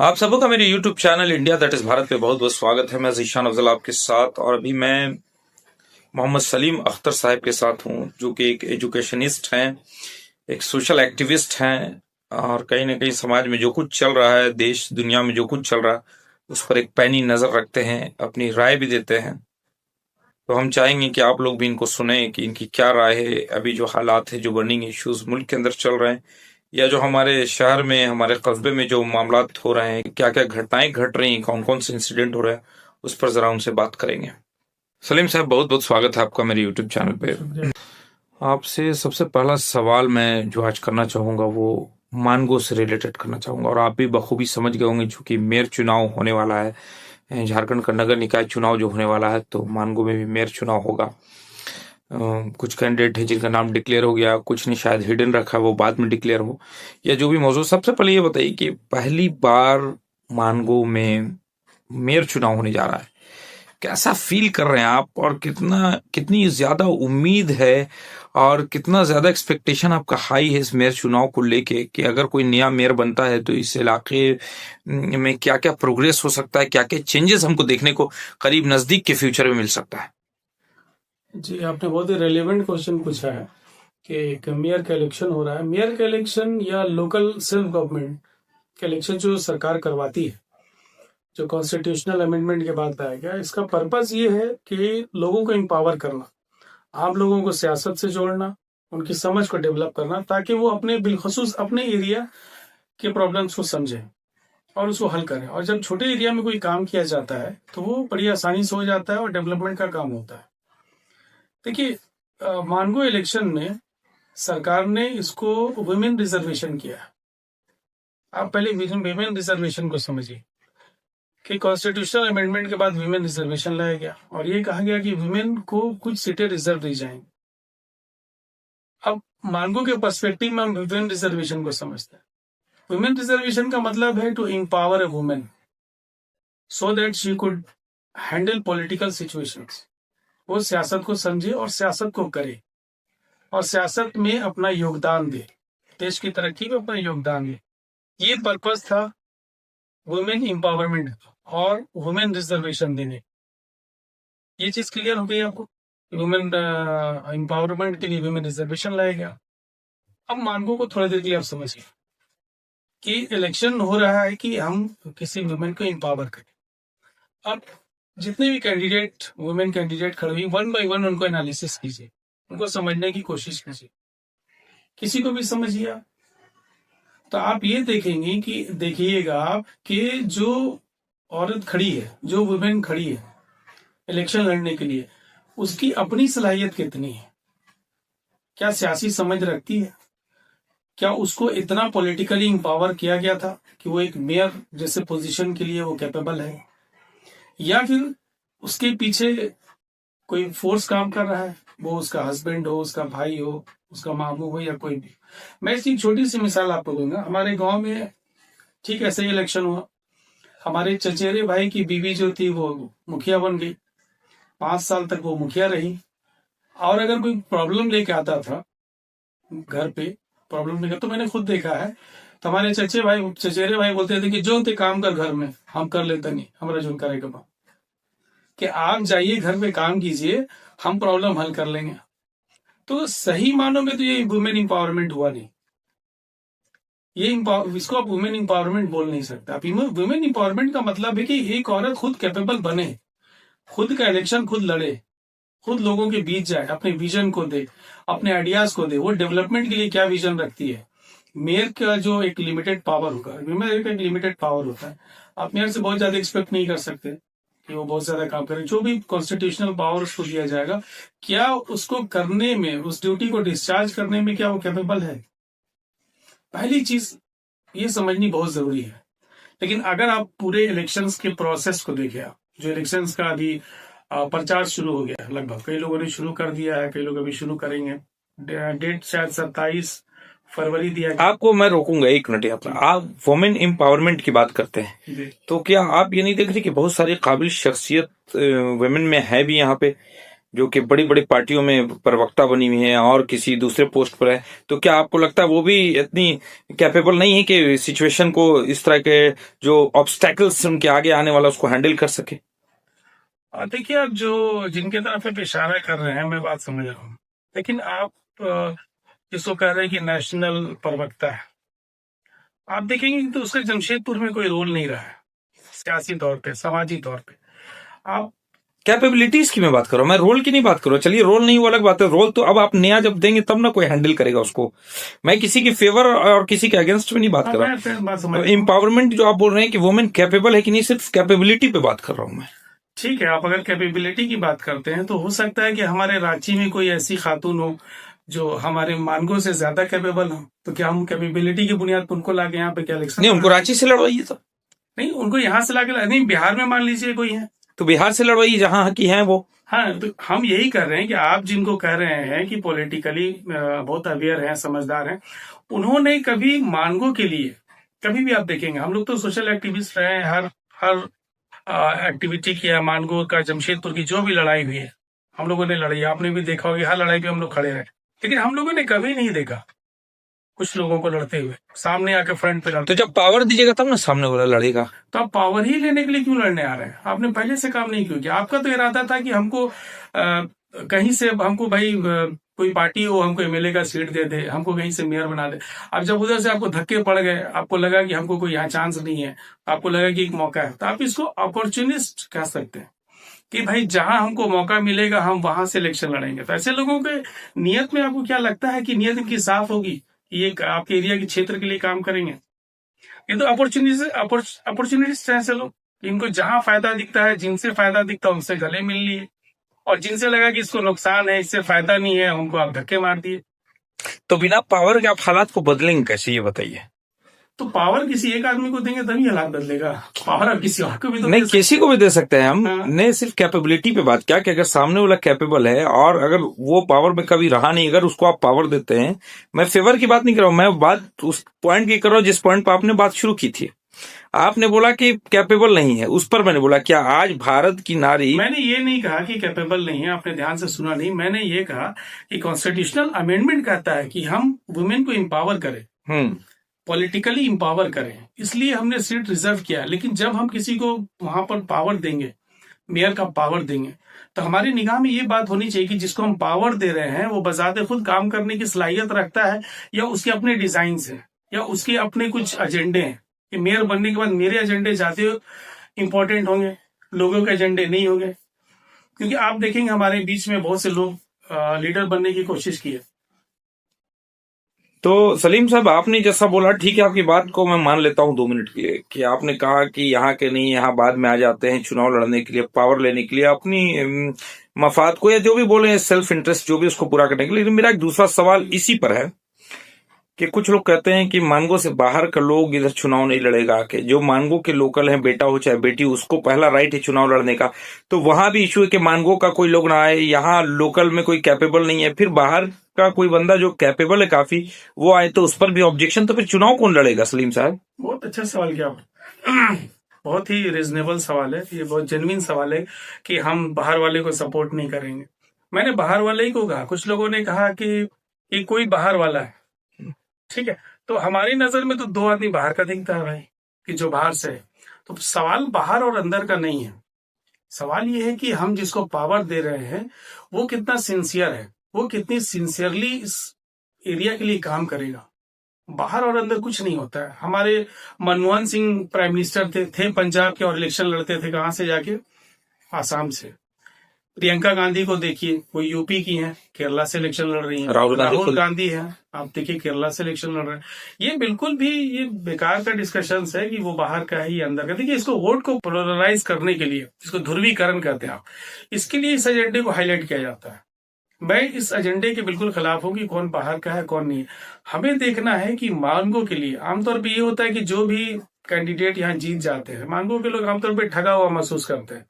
आप सबों का मेरे YouTube channel India that is Bharat पे बहुत बहुत स्वागत है। मैं ज़ीशान अफजल आपके साथ, और अभी मैं मोहम्मद सलीम अख्तर साहब के साथ हूँ, जो कि एक एजुकेशनिस्ट हैं, एक सोशल एक्टिविस्ट हैं, और कहीं ना कहीं समाज में जो कुछ चल रहा है, देश दुनिया में जो कुछ चल रहा है, उस पर एक पैनी नज़र रखते हैं, अपनी राय भी देते हैं। तो हम चाहेंगे कि आप लोग भी इनको सुने कि इनकी क्या राय है। अभी जो हालात है, जो बर्निंग इश्यूज मुल्क के अंदर चल रहे हैं, या जो हमारे शहर में, हमारे कस्बे में जो मामला हो रहे हैं, क्या क्या घटनाएं घट रही हैं, कौन कौन से इंसिडेंट हो रहे हैं, उस पर जरा उनसे बात करेंगे। सलीम साहब, बहुत बहुत स्वागत है आपका मेरे यूट्यूब चैनल पे। आपसे सबसे पहला सवाल मैं जो आज करना चाहूँगा वो मानगो से रिलेटेड करना चाहूँगा, और आप भी बखूबी समझ गए होंगे, चूंकि मेयर चुनाव होने वाला है, झारखंड का नगर निकाय चुनाव जो होने वाला है, तो मानगो में भी मेयर चुनाव होगा। कुछ कैंडिडेट है जिनका नाम डिक्लेयर हो गया, कुछ ने शायद हिडन रखा, वो बाद में डिक्लेयर हो, या जो भी मौजूद। सबसे पहले ये बताइए कि पहली बार मानगो में मेयर चुनाव होने जा रहा है, कैसा फील कर रहे हैं आप, और कितनी ज्यादा उम्मीद है और कितना ज्यादा एक्सपेक्टेशन आपका हाई है इस मेयर चुनाव को लेके, कि अगर कोई नया मेयर बनता है तो इस इलाके में क्या क्या प्रोग्रेस हो सकता है, क्या क्या चेंजेस हमको देखने को करीब नजदीक के फ्यूचर में मिल सकता है? जी, आपने बहुत ही रेलेवेंट क्वेश्चन पूछा है कि एक मेयर का इलेक्शन हो रहा है। मेयर का इलेक्शन या लोकल सेल्फ गवर्नमेंट का इलेक्शन जो सरकार करवाती है, जो कॉन्स्टिट्यूशनल अमेंडमेंट के बाद लाया गया, इसका पर्पस ये है कि लोगों को एम्पावर करना, आम लोगों को सियासत से जोड़ना, उनकी समझ को डेवलप करना, ताकि वो अपने बिलखसूस अपने एरिया के प्रॉब्लम्स को समझें और उसको हल करें। और जब छोटे एरिया में कोई काम किया जाता है तो वो बड़ी आसानी से हो जाता है और डेवलपमेंट का काम होता है। देखिए, मानगो इलेक्शन में सरकार ने इसको वुमेन रिजर्वेशन किया। आप पहले वुमेन रिजर्वेशन को समझिए कि कॉन्स्टिट्यूशनल अमेंडमेंट के बाद वुमेन रिजर्वेशन लाया गया और ये कहा गया कि वुमेन को कुछ सीटें रिजर्व दी जाएंगी। अब मानगो के पर्सपेक्टिव में हम वुमेन रिजर्वेशन को समझते हैं। वुमेन रिजर्वेशन का मतलब है to empower a women so that she could handle political situations. वो सियासत को समझे और सियासत को करे और सियासत में अपना योगदान दे, देश की तरक्की में अपना योगदान दे। ये पर्पस था वुमेन एम्पावरमेंट और वुमेन रिजर्वेशन देने। ये चीज क्लियर हो गई आपको? वुमेन एम्पावरमेंट के लिए वुमेन रिजर्वेशन लाया गया। अब मानगो को थोड़ी देर के लिए आप समझिए कि इलेक्शन हो रहा है कि हम किसी वुमेन को एम्पावर करें। अब जितने भी कैंडिडेट वुमेन कैंडिडेट खड़े हुई, वन बाय वन उनको एनालिसिस कीजिए, उनको समझने की कोशिश कीजिए। किसी को भी समझिए तो आप ये देखेंगे कि देखिएगा आप कि जो औरत खड़ी है, जो वुमेन खड़ी है इलेक्शन लड़ने के लिए, उसकी अपनी सलाहियत कितनी है, क्या सियासी समझ रखती है, क्या उसको इतना पॉलिटिकली एम्पावर किया गया था कि वो एक मेयर जैसे पोजीशन के लिए वो कैपेबल है, या फिर उसके पीछे कोई फोर्स काम कर रहा है, वो उसका हस्बैंड हो, उसका भाई हो, उसका मामू हो, या कोई भी। मैं इसकी छोटी सी मिसाल आपको दूंगा। हमारे गांव में ठीक ऐसे ही इलेक्शन हुआ। हमारे चचेरे भाई की बीवी जो थी वो मुखिया बन गई, 5 साल तक वो मुखिया रही। और अगर कोई प्रॉब्लम लेके आता था घर पे, प्रॉब्लम लेकर, तो मैंने खुद देखा है, तो हमारे चचेरे भाई बोलते थे कि जो ते काम कर घर में, हम कर लेते नहीं, हमारा जो करेगा कि आप जाइए घर में काम कीजिए, हम प्रॉब्लम हल कर लेंगे। तो सही मानों में तो ये वुमेन एम्पावरमेंट हुआ नहीं। इसको आप वुमेन एम्पावरमेंट बोल नहीं सकते। आप वुमेन एम्पावरमेंट का मतलब है कि एक औरत खुद कैपेबल बने, खुद का इलेक्शन खुद लड़े, खुद लोगों के बीच जाए, अपने विजन को दे, अपने आइडियाज को दे, वो डेवलपमेंट के लिए क्या विजन रखती है। मेयर का जो एक लिमिटेड पावर होगा, मेयर का एक लिमिटेड पावर होता है, आप मेयर से बहुत ज्यादा एक्सपेक्ट नहीं कर सकते कि वो बहुत ज्यादा काम करे। जो भी कॉन्स्टिट्यूशनल पावर उसको दिया जाएगा, क्या उसको करने में, उस ड्यूटी को डिस्चार्ज करने में क्या वो कैपेबल है? पहली चीज ये समझनी बहुत जरूरी है। लेकिन अगर आप पूरे इलेक्शंस के प्रोसेस को देखें, आप जो इलेक्शंस का अभी प्रचार शुरू हो गया, लगभग कई लोगों ने शुरू कर दिया है, कई लोग अभी शुरू करेंगे। डेट शायद 27 फरवरी दिया गया। आपको मैं रोकूंगा 1 मिनट यहाँ पर। आप वुमेन एम्पावरमेंट की बात करते हैं, तो क्या आप ये नहीं देख रहे कि बहुत सारी काबिल शख्सियत वुमेन में है भी यहाँ पे, जो कि बड़ी बड़ी पार्टियों में प्रवक्ता बनी हुई है और किसी दूसरे पोस्ट पर है, तो क्या आपको लगता है वो भी इतनी कैपेबल नहीं है कि सिचुएशन को, इस तरह के जो ऑब्स्टैकल्स उनके आगे आने वाला, उसको हैंडल कर सके? देखिए, आप जो जिनके तरफ आप इशारा कर रहे हैं मैं बात समझ रहा हूँ, लेकिन आप जिसको कह रहे हैं कि नेशनल प्रवक्ता है, आप देखेंगे तो उसका जमशेदपुर में कोई रोल नहीं रहा है सियासी तौर पे, समाजी तौर पे। आप कैपेबिलिटीज की मैं बात कर रहा हूँ, मैं रोल की नहीं बात कर रहा हूँ। चलिए रोल नहीं, वो अलग बात है। रोल तो अब आप नया जब देंगे तब ना कोई हैंडल करेगा उसको। मैं किसी के फेवर और किसी के अगेंस्ट में नहीं बात कर मैं फिर बात समझ रहा। रहा हूँ। एम्पावरमेंट जो आप बोल रहे हैं कि वुमेन कैपेबल है कि नहीं, सिर्फ कैपेबिलिटी पे बात कर रहा हूँ मैं। ठीक है, आप अगर कैपेबिलिटी की बात करते हैं तो हो सकता है कि हमारे रांची में कोई ऐसी खातून हो जो हमारे मानगो से ज्यादा कैपेबल हो, तो क्या हम कैपेबिलिटी की बुनियाद पर उनको लाके यहाँ पे क्या इलेक्शन? नहीं, उनको रांची से लड़वाइए तो। नहीं, उनको यहाँ से लाके नहीं, बिहार में मान लीजिए कोई है तो बिहार से लड़वाइए जहां की हैं वो। हाँ, तो हम यही कर रहे हैं कि आप जिनको कह रहे हैं कि पॉलिटिकली बहुत अवेयर हैं, समझदार हैं, उन्होंने कभी मानगो के लिए कभी भी, आप देखेंगे हम लोग तो सोशल एक्टिविस्ट रहे हैं, हर हर एक्टिविटी किया, मानगो का, जमशेदपुर की जो भी लड़ाई हुई है हम लोगों ने लड़ी। आपने भी देखा होगा हर लड़ाई पे हम लोग खड़े रहे, लेकिन हम लोगों ने कभी नहीं देखा कुछ लोगों को लड़ते हुए सामने आके फ्रंट पे तो जब पावर दीजिएगा तब ना सामने वाला लड़ेगा। तो आप पावर ही लेने के लिए क्यों लड़ने आ रहे हैं? आपने पहले से काम नहीं क्यों किया? आपका तो इरादा था कि हमको कहीं से हमको भाई कोई पार्टी हो हमको एमएलए का सीट दे दे, हमको कहीं से मेयर बना दे। अब जब उधर से आपको धक्के पड़ गए, आपको लगा कि हमको कोई यहाँ चांस नहीं है, आपको लगा कि एक मौका है, तो आप इसको अपॉर्चुनिस्ट कह सकते हैं कि भाई जहां हमको मौका मिलेगा हम वहां से इलेक्शन लड़ेंगे। तो ऐसे लोगों के नियत में आपको क्या लगता है कि नियत इनकी साफ होगी, ये आपके एरिया के क्षेत्र के लिए काम करेंगे? ये तो अपॉर्चुनिटिस्ट हैं ऐसे लोग। इनको जहां फायदा दिखता है, जिनसे फायदा दिखता है उनसे गले मिल लिए, और जिनसे लगा कि इसको नुकसान है, इससे फायदा नहीं है, उनको आप धक्के मार दिए। तो बिना पावर के आप हालात को बदलेंगे कैसे, ये बताइए? तो पावर किसी एक आदमी को देंगे तभी हालात बदलेगा। पावर आप किसी और को भी तो नहीं, किसी को भी दे सकते हैं हम। हाँ। ने सिर्फ कैपेबिलिटी पे बात क्या कि अगर सामने वाला कैपेबल है और अगर वो पावर में कभी रहा नहीं, अगर उसको आप पावर देते हैं। मैं फेवर की बात नहीं कर रहा हूं, मैं बात उस पॉइंट की कर रहा हूं जिस पॉइंट पर आपने बात शुरू की थी। आपने बोला कि कैपेबल नहीं है, उस पर मैंने बोला क्या आज भारत की नारी। मैंने ये नहीं कहा कि कैपेबल नहीं है, आपने ध्यान से सुना नहीं। मैंने ये कहा कि कॉन्स्टिट्यूशनल अमेंडमेंट कहता है कि हम वुमेन को एम्पावर करें, पॉलिटिकली एम्पावर करें, इसलिए हमने सीट रिजर्व किया। लेकिन जब हम किसी को वहां पर पावर देंगे, मेयर का पावर देंगे, तो हमारी निगाह में ये बात होनी चाहिए कि जिसको हम पावर दे रहे हैं वो बजाते खुद काम करने की सलाहियत रखता है, या उसके अपने डिजाइन है, या उसके अपने कुछ एजेंडे हैं कि मेयर बनने के बाद मेरे एजेंडे जाते इंपॉर्टेंट होंगे, लोगों के एजेंडे नहीं होंगे। क्योंकि आप देखेंगे हमारे बीच में बहुत से लोग लीडर बनने की कोशिश की है। तो सलीम साहब, आपने जैसा बोला, ठीक है, आपकी बात को मैं मान लेता हूं 2 मिनट के लिए, कि आपने कहा कि यहाँ के नहीं, यहाँ बाद में आ जाते हैं चुनाव लड़ने के लिए, पावर लेने के लिए, अपनी मफाद को या जो भी बोले सेल्फ इंटरेस्ट जो भी उसको पूरा करने के लिए। लेकिन मेरा एक दूसरा सवाल इसी पर है कि कुछ लोग कहते हैं कि मानगो से बाहर का लोग इधर चुनाव नहीं लड़ेगा, कि जो मानगो के लोकल हैं, बेटा हो चाहे बेटी, उसको पहला राइट है चुनाव लड़ने का। तो वहां भी इशू है कि मानगो का कोई लोग ना आए, यहाँ लोकल में कोई कैपेबल नहीं है, फिर बाहर का कोई बंदा जो कैपेबल है काफी वो आए, तो उस पर भी ऑब्जेक्शन। तो फिर चुनाव कौन लड़ेगा सलीम साहब? बहुत अच्छा सवाल किया आपने। बहुत ही रिजनेबल सवाल है ये, बहुत जेन्युइन सवाल है कि हम बाहर वाले को सपोर्ट नहीं करेंगे। मैंने बाहर वाले ही को कहा, कुछ लोगों ने कहा कि कोई बाहर वाला है, ठीक है, तो हमारी नजर में तो 2 आदमी बाहर का दिखता है भाई, कि जो बाहर से है। तो सवाल बाहर और अंदर का नहीं है, सवाल ये है कि हम जिसको पावर दे रहे हैं वो कितना सिंसियर है, वो कितनी सिंसियरली इस एरिया के लिए काम करेगा। बाहर और अंदर कुछ नहीं होता है। हमारे मनमोहन सिंह प्राइम मिनिस्टर थे पंजाब के, और इलेक्शन लड़ते थे कहां से जाके? आसाम से। प्रियंका गांधी को देखिए, वो यूपी की हैं, केरला से इलेक्शन लड़ रही हैं। राहुल गांधी है, आप देखिए केरला से इलेक्शन लड़ रहे हैं। ये बिल्कुल भी ये बेकार का डिस्कशन है कि वो बाहर का है या अंदर का। देखिए, इसको वोट को पोलराइज करने के लिए, इसको ध्रुवीकरण कहते हैं आप, इसके लिए इस एजेंडे को हाईलाइट किया जाता है। मैं इस एजेंडे के बिल्कुल खिलाफ हूं कि कौन बाहर का है कौन नहीं है। हमें देखना है कि मानगो के लिए आमतौर पर ये होता है कि जो भी कैंडिडेट यहाँ जीत जाते हैं, मानगो के लोग आमतौर पर ठगा हुआ महसूस करते हैं।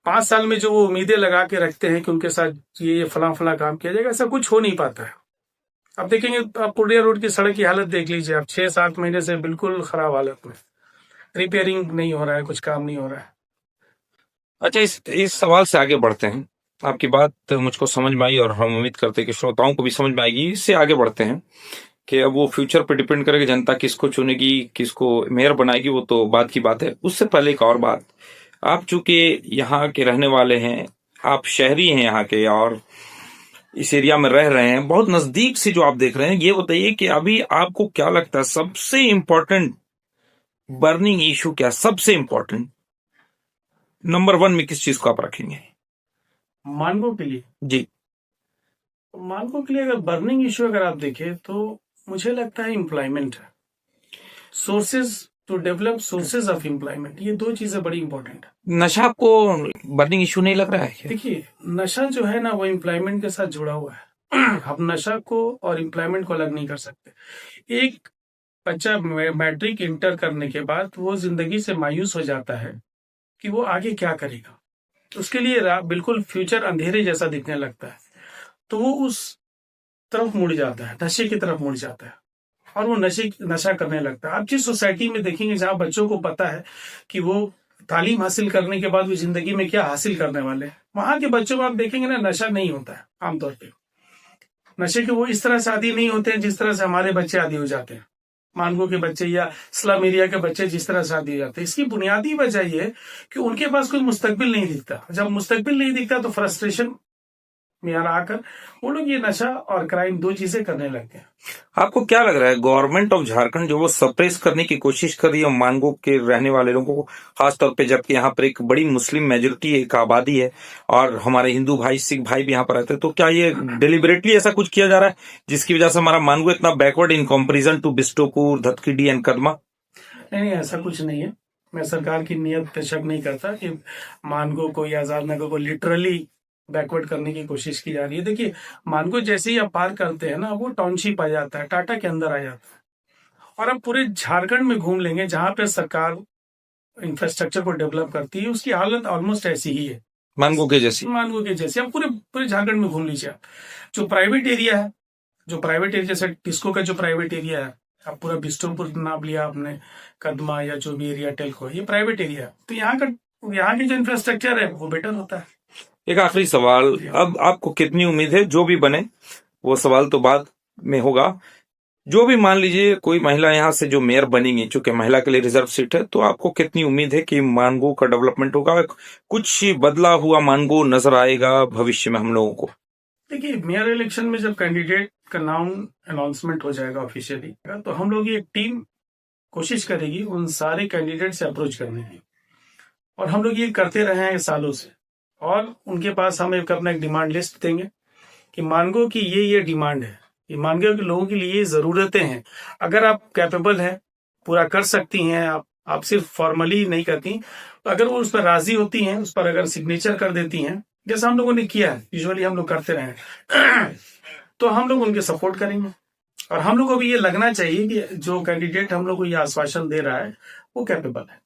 5 साल में जो वो उम्मीदें लगा के रखते हैं कि उनके साथ ये फला काम किया जाएगा, ऐसा कुछ हो नहीं पाता है। अब देखेंगे, आप पुर्लिया रोड की सड़क की हालत देख लीजिए, आप 6-7 महीने से बिल्कुल खराब हालत में, रिपेयरिंग नहीं हो रहा है, कुछ काम नहीं हो रहा है। अच्छा, इस सवाल से आगे बढ़ते हैं आपकी बात मुझको समझ में आई और हम उम्मीद करते हैं कि श्रोताओं को भी समझ में आएगी। इससे आगे बढ़ते हैं कि अब वो फ्यूचर पे डिपेंड करेगा, जनता किसको चुनेगी, किसको मेयर बनाएगी, वो तो बात की बात है। उससे पहले एक और बात, आप चूंकि यहाँ के रहने वाले हैं, आप शहरी हैं यहाँ के और इस एरिया में रह रहे हैं, बहुत नजदीक से जो आप देख रहे हैं, ये बताइए कि अभी आपको क्या लगता है सबसे इम्पोर्टेंट बर्निंग इशू क्या, सबसे इम्पोर्टेंट नंबर 1 में किस चीज को आप रखेंगे? मानगो के लिए जी। मानगो के लिए अगर बर्निंग इश्यू अगर आप देखें तो मुझे लगता है एम्प्लॉयमेंट है, sources to develop sources of employment, ये दो चीजें बड़ी इंपॉर्टेंट है। नशा आपको बर्निंग इशू नहीं लग रहा है क्या? देखिए, नशा जो है ना वो एम्प्लॉयमेंट के साथ जुड़ा हुआ है। हम नशा को और एम्प्लॉयमेंट को अलग नहीं कर सकते। एक बच्चा मैट्रिक इंटर करने के बाद वो जिंदगी से मायूस हो जाता है कि वो आगे क्या करेगा, उसके लिए बिल्कुल फ्यूचर अंधेरे जैसा दिखने लगता है, तो वो उस तरफ मुड़ जाता है, नशे की तरफ मुड़ जाता है और वो नशा करने लगता है। आप जिस सोसाइटी में देखेंगे जहां बच्चों को पता है कि वो तालीम हासिल करने के बाद वो जिंदगी में क्या हासिल करने वाले हैं, वहां के बच्चों को आप देखेंगे ना, नशा नहीं होता है आमतौर पे। नशे के वो इस तरह से आदी नहीं होते हैं जिस तरह से हमारे बच्चे आदी हो जाते हैं, मानगो के बच्चे या स्लम एरिया के बच्चे जिस तरह से आदी हो जाते हैं। इसकी बुनियादी वजह ये है कि उनके पास कोई मुस्तकबिल नहीं दिखता। जब मुस्तकबिल नहीं दिखता तो फ्रस्ट्रेशन में यहाँ आकर वो लोग ये नशा और क्राइम दो चीजें करने लगते हैं। आपको क्या लग रहा है गवर्नमेंट ऑफ झारखंड जो वो सप्रेस करने की कोशिश कर रही है मानगो के रहने वाले लोगों को, खासतौर पे जबकि यहाँ पर एक बड़ी मुस्लिम मेजोरिटी एक आबादी है और हमारे हिंदू भाई सिख भाई भी यहाँ पर रहते हैं, तो क्या ये डिलिबरेटली ऐसा कुछ किया जा रहा है जिसकी वजह से हमारा मानगो इतना backward in comparison to Bistupur, Dhatkidih and Kadma? नहीं, ऐसा कुछ नहीं है। मैं सरकार की नीयत पे शक नहीं करता कि मानगो को या आजाद नगर को लिटरली बैकवर्ड करने की कोशिश की जा रही है। देखिए, मानगो जैसे ही आप पार करते हैं ना, वो टाउनशिप आ जाता है, टाटा के अंदर आ जाता है और आप पूरे झारखंड में घूम लेंगे जहां पे सरकार इंफ्रास्ट्रक्चर को डेवलप करती है, उसकी हालत ऑलमोस्ट ऐसी ही है, मानगो के जैसी। मानगो के जैसे। आप पूरे पूरे झारखंड में घूम लीजिए। आप जो प्राइवेट एरिया है, जैसे टिस्को का जो प्राइवेट एरिया है, आप पूरा बिस्टोपुर नाम लिया आपने, कदमा या जो भी एरिया टेल्को है, ये प्राइवेट एरिया है, तो यहाँ की जो इंफ्रास्ट्रक्चर है वो बेटर होता है। एक आखिरी सवाल, अब आपको कितनी उम्मीद है, जो भी बने वो सवाल तो बाद में होगा, जो भी मान लीजिए कोई महिला यहाँ से जो मेयर बनेंगी, चूंकि महिला के लिए रिजर्व सीट है, तो आपको कितनी उम्मीद है कि मानगो का डेवलपमेंट होगा, कुछ बदला हुआ मानगो नजर आएगा भविष्य में हम लोगों को? देखिए, मेयर इलेक्शन में जब कैंडिडेट का नाम अनाउंसमेंट हो जाएगा ऑफिशियली, तो हम लोग ये टीम कोशिश करेगी उन सारे कैंडिडेट से अप्रोच करने की, और हम लोग ये करते रहे हैं सालों से, और उनके पास हम अपना एक डिमांड लिस्ट देंगे कि मानगो की ये डिमांड है, ये मानगो के लोगों के लिए जरूरतें हैं, अगर आप कैपेबल हैं, पूरा कर सकती हैं, आप सिर्फ फॉर्मली नहीं करती, तो अगर वो उस पर राजी होती हैं, उस पर अगर सिग्नेचर कर देती हैं, जैसा हम लोगों ने किया है, यूजुअली हम लोग करते रहे तो हम लोग उनके सपोर्ट करेंगे। और हम लोग को भी ये लगना चाहिए कि जो कैंडिडेट हम लोग को ये आश्वासन दे रहा है वो कैपेबल है।